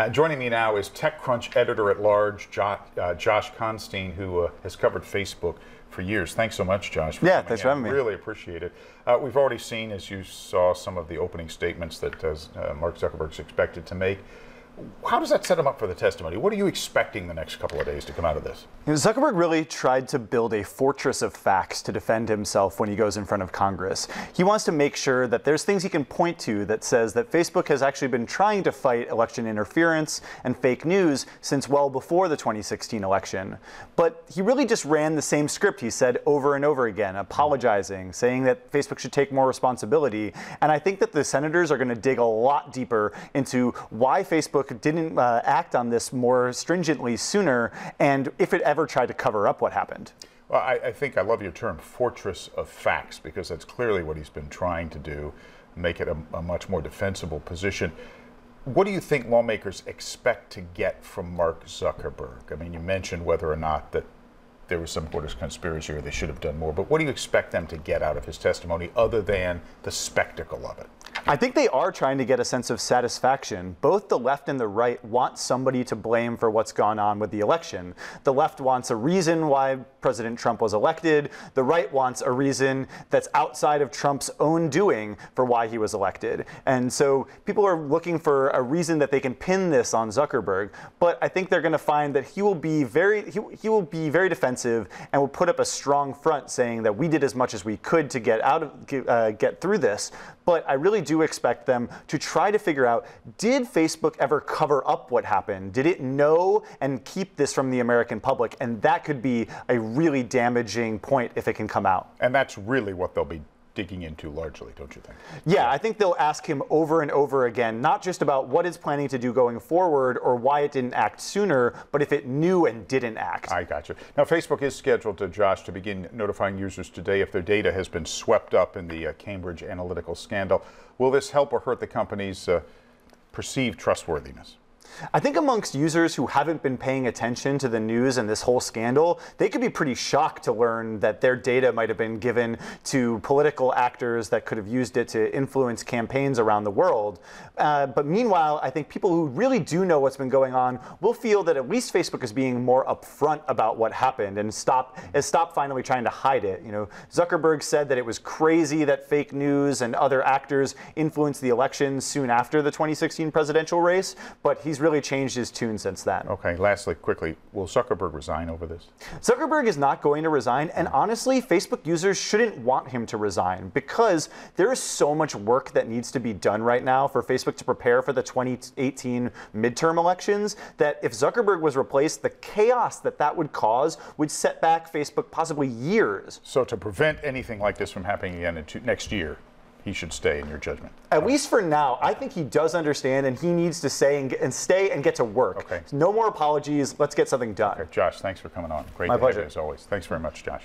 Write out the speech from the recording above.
Joining me now is TechCrunch editor-at-large, Josh Constine, who has covered Facebook for years. Thanks so much, Josh, for coming thanks for having me. Really appreciate it. We've already seen, as you saw, some of the opening statements that Mark Zuckerberg's expected to make. How does that set him up for the testimony? What are you expecting the next couple of days to come out of this? Zuckerberg really tried to build a fortress of facts to defend himself when he goes in front of Congress. He wants to make sure that there's things he can point to that says that Facebook has actually been trying to fight election interference and fake news since well before the 2016 election. But he really just ran the same script he said over and over again, apologizing, saying that Facebook should take more responsibility. And I think that the senators are going to dig a lot deeper into why Facebook didn't act on this more stringently sooner, and if it ever tried to cover up what happened. Well, I think I love your term, fortress of facts, because that's clearly what he's been trying to do, make it a much more defensible position. What do you think lawmakers expect to get from Mark Zuckerberg? I mean, you mentioned whether or not that there was some sort of conspiracy or they should have done more, but what do you expect them to get out of his testimony other than the spectacle of it? I think they are trying to get a sense of satisfaction. Both the left and the right want somebody to blame for what's gone on with the election. The left wants a reason why President Trump was elected. The right wants a reason that's outside of Trump's own doing for why he was elected. And so people are looking for a reason that they can pin this on Zuckerberg. But I think they're going to find that he will be very defensive and will put up a strong front saying that we did as much as we could to get through this. But I really do expect them to try to figure out, did Facebook ever cover up what happened? Did it know and keep this from the American public? And that could be a really damaging point if it can come out. And that's really what they'll be digging into largely, don't you think? Yeah, I think they'll ask him over and over again, not just about what it's planning to do going forward or why it didn't act sooner, but if it knew and didn't act. I got you. Now, Facebook is scheduled to, Josh, to begin notifying users today if their data has been swept up in the Cambridge Analytica scandal. Will this help or hurt the company's perceived trustworthiness? I think amongst users who haven't been paying attention to the news and this whole scandal, they could be pretty shocked to learn that their data might have been given to political actors that could have used it to influence campaigns around the world. But meanwhile, I think people who really do know what's been going on will feel that at least Facebook is being more upfront about what happened and stop finally trying to hide it. You know, Zuckerberg said that it was crazy that fake news and other actors influenced the election soon after the 2016 presidential race, but he's really changed his tune since then. Okay, lastly, quickly, will Zuckerberg resign over this? Zuckerberg is not going to resign, and honestly, Facebook users shouldn't want him to resign because there is so much work that needs to be done right now for Facebook to prepare for the 2018 midterm elections that if Zuckerberg was replaced, the chaos that would cause would set back Facebook possibly years. So to prevent anything like this from happening again next year, he should stay, in your judgment? At least for now. I think he does understand, and he needs to stay and get to work. Okay. No more apologies. Let's get something done. Okay, Josh, thanks for coming on. Great My to have pleasure. you, as always. Thanks very much, Josh.